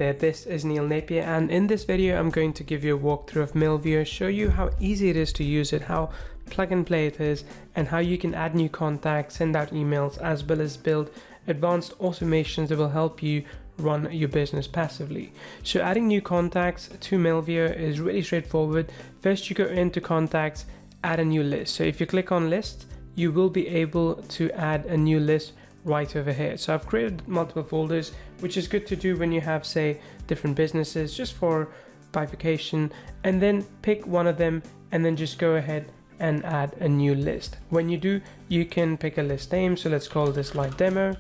there, this is Neil Napier, and in this video I'm going to give you a walkthrough of Mailviewer, show you how easy it is to use it, how plug and play it is, and how you can add new contacts, send out emails, as well as build advanced automations that will help you run your business passively. So adding new contacts to Mailviewer is really straightforward. First, you go into contacts, add a new list. So if you click on lists, you will be able to add a new list right over here. So I've created multiple folders, which is good to do when you have, say, different businesses, just for bifurcation, and then pick one of them and then just go ahead and add a new list. When you do, you can pick a list name. So let's call this live demo,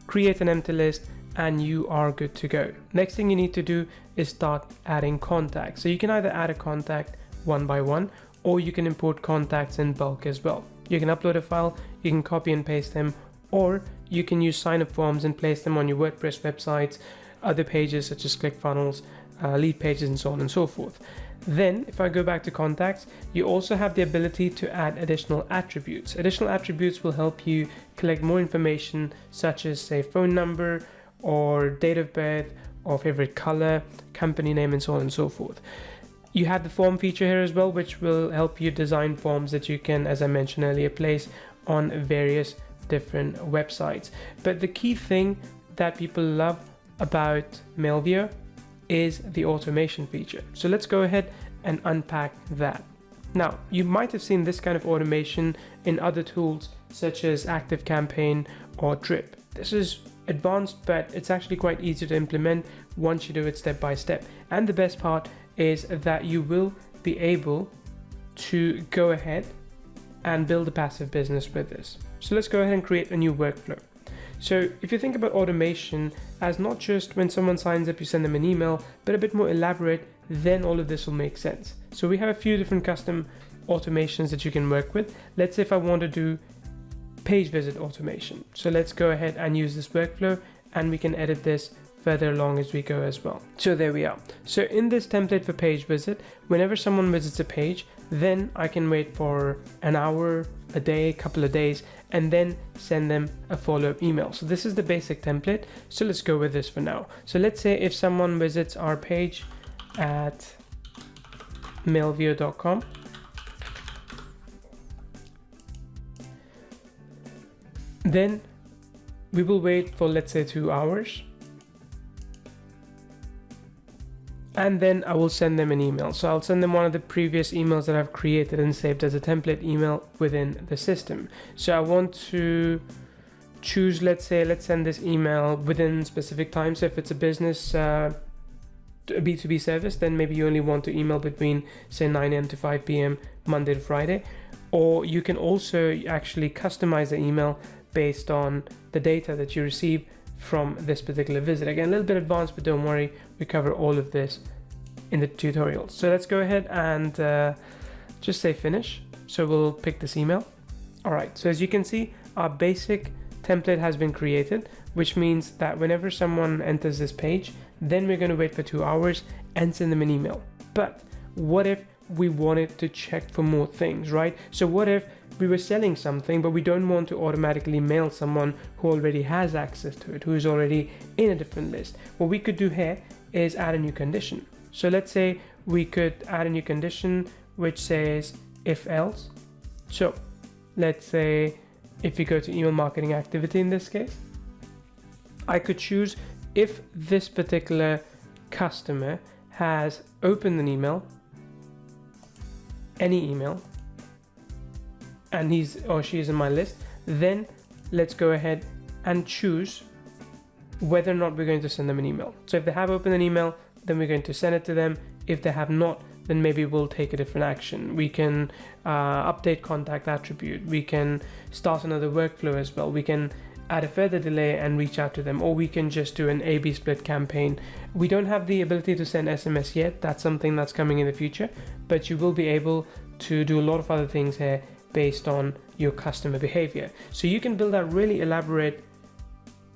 create an empty list, and you are good to go. Next thing you need to do is start adding contacts. So you can either add a contact one by one, or you can import contacts in bulk as well. You can upload a file, you can copy and paste them, or you can use sign-up forms and place them on your WordPress websites, other pages such as ClickFunnels, lead pages, and so on and so forth. Then if I go back to contacts, you also have the ability to add additional attributes. Additional attributes will help you collect more information, such as, say, phone number or date of birth or favorite color, company name, and so on and so forth. You have the form feature here as well, which will help you design forms that you can, as I mentioned earlier, place on various different websites. But the key thing that people love about Mailviewer is the automation feature. So let's go ahead and unpack that. Now, you might have seen this kind of automation in other tools such as ActiveCampaign or Drip. This is advanced, but it's actually quite easy to implement once you do it step by step. And the best part is that you will be able to go ahead and build a passive business with this. So let's go ahead and create a new workflow. So if you think about automation as not just when someone signs up, you send them an email, but a bit more elaborate, then all of this will make sense. So we have a few different custom automations that you can work with. Let's say if I want to do page visit automation. So let's go ahead and use this workflow, and we can edit this further along as we go as well. So there we are. So in this template for page visit, whenever someone visits a page, then I can wait for an hour, a day, a couple of days, and then send them a follow-up email. So this is the basic template. So let's go with this for now. So let's say if someone visits our page at mailviewer.com, then we will wait for, let's say, 2 hours. And then I will send them an email. So I'll send them one of the previous emails that I've created and saved as a template email within the system. So I want to choose, let's send this email within specific time. So if it's a business, a B2B service, then maybe you only want to email between, say, 9 a.m. to 5 p.m. Monday to Friday. Or you can also actually customize the email based on the data that you receive from this particular visit. Again, a little bit advanced, but don't worry, we cover all of this in the tutorial. So let's go ahead and just say finish. So we'll pick this email. All right, so as you can see, our basic template has been created, which means that whenever someone enters this page, then we're going to wait for 2 hours and send them an email. But what if we wanted to check for more things, right? So what if we were selling something, but we don't want to automatically mail someone who already has access to it, who is already in a different list? What we could do here is add a new condition. So let's say we could add a new condition which says if else. So let's say if we go to email marketing activity, in this case, I could choose if this particular customer has opened an email, any email, and he's or she is in my list, then let's go ahead and choose whether or not we're going to send them an email. So if they have opened an email, then we're going to send it to them. If they have not, then maybe we'll take a different action. We can update contact attribute. We can start another workflow as well. We can add a further delay and reach out to them, or we can just do an A/B split campaign. We don't have the ability to send SMS yet. That's something that's coming in the future, but you will be able to do a lot of other things here based on your customer behavior. So you can build out really elaborate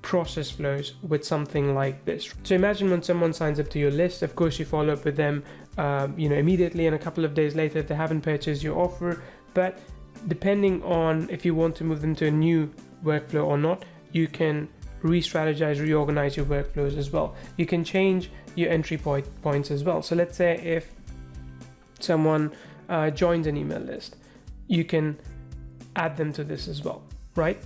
process flows with something like this. So imagine when someone signs up to your list, of course you follow up with them immediately, and a couple of days later if they haven't purchased your offer. But depending on if you want to move them to a new workflow or not, you can re-strategize, reorganize your workflows as well. You can change your entry points as well. So let's say if someone joins an email list, you can add them to this as well, right?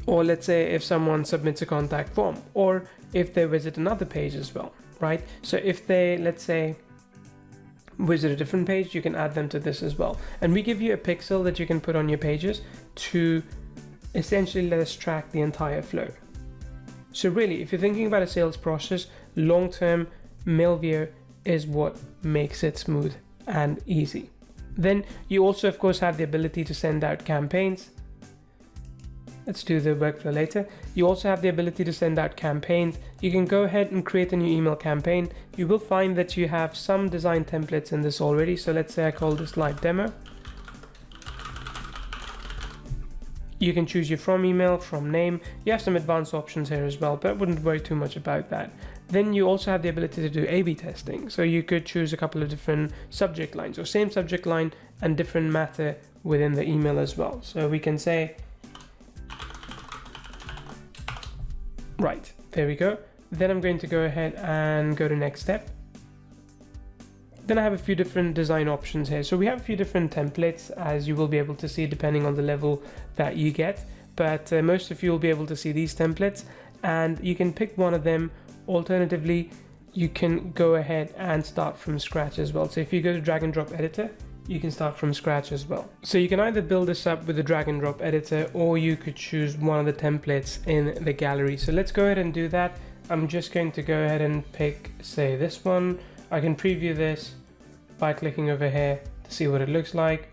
Or let's say if someone submits a contact form, or if they visit another page as well, right? So if they, let's say, visit a different page, you can add them to this as well. And we give you a pixel that you can put on your pages to essentially let us track the entire flow. So really, if you're thinking about a sales process, long-term, 𝓞𝓘 is what makes it smooth and easy. Then you also, of course, have the ability to send out campaigns. Let's do the workflow later. You also have the ability to send out campaigns. You can go ahead and create a new email campaign. You will find that you have some design templates in this already. So let's say I call this live demo. You can choose your from email, from name. You have some advanced options here as well, but I wouldn't worry too much about that. Then you also have the ability to do A/B testing. So you could choose a couple of different subject lines, or same subject line and different matter within the email as well. So we can say, right, there we go. Then I'm going to go ahead and go to next step. Then I have a few different design options here. So we have a few different templates, as you will be able to see depending on the level that you get. But most of you will be able to see these templates, and you can pick one of them. Alternatively, you can go ahead and start from scratch as well. So if you go to drag and drop editor, you can start from scratch as well. So you can either build this up with the drag and drop editor, or you could choose one of the templates in the gallery. So let's go ahead and do that. I'm just going to go ahead and pick, say, this one. I can preview this by clicking over here to see what it looks like,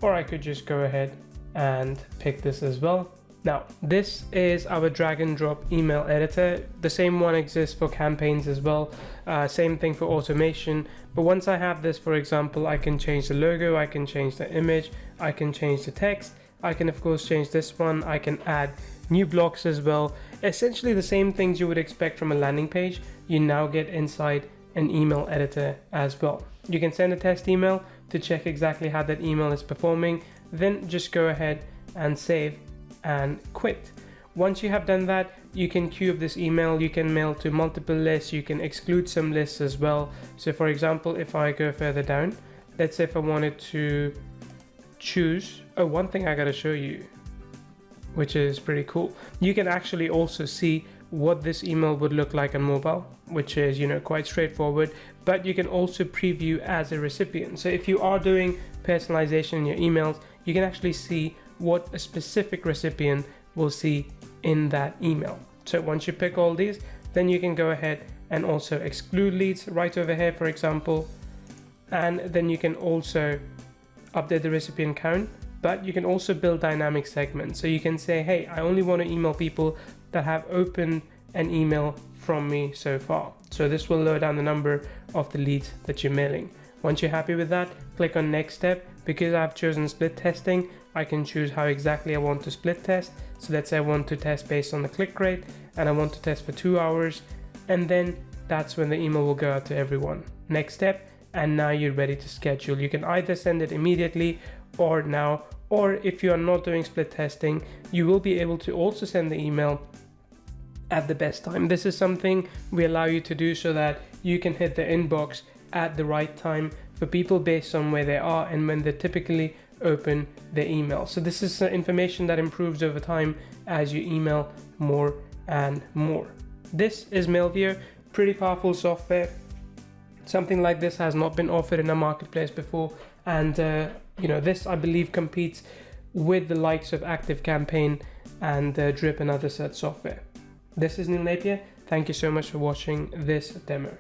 or I could just go ahead and pick this as well. Now, this is our drag and drop email editor. The same one exists for campaigns as well. Same thing for automation. But once I have this, for example, I can change the logo, I can change the image, I can change the text. I can, of course, change this one. I can add new blocks as well. Essentially the same things you would expect from a landing page, you now get inside an email editor as well. You can send a test email to check exactly how that email is performing. Then just go ahead and save and quit. Once you have done that, you can queue up this email. You can mail to multiple lists. You can exclude some lists as well. So for example, if I go further down, let's say if I wanted to choose, oh, one thing I gotta show you, which is pretty cool. You can actually also see what this email would look like on mobile, which is, you know, quite straightforward, but you can also preview as a recipient. So if you are doing personalization in your emails, you can actually see what a specific recipient will see in that email. So once you pick all these, then you can go ahead and also exclude leads right over here, for example, and then you can also update the recipient count, but you can also build dynamic segments. So you can say, hey, I only want to email people that have opened an email from me so far. So this will lower down the number of the leads that you're mailing. Once you're happy with that, click on next step. Because I've chosen split testing, I can choose how exactly I want to split test. So let's say I want to test based on the click rate, and I want to test for 2 hours, and then that's when the email will go out to everyone. Next step, and now you're ready to schedule. You can either send it immediately or now, or if you are not doing split testing, you will be able to also send the email at the best time. This is something we allow you to do so that you can hit the inbox at the right time for people based on where they are and when they typically open their email. So this is information that improves over time as you email more and more. This is 𝓞𝓘, pretty powerful software. Something like this has not been offered in a marketplace before, and you know, this I believe competes with the likes of ActiveCampaign and Drip and other such software. This is 𝓞𝓘. Thank you so much for watching this demo.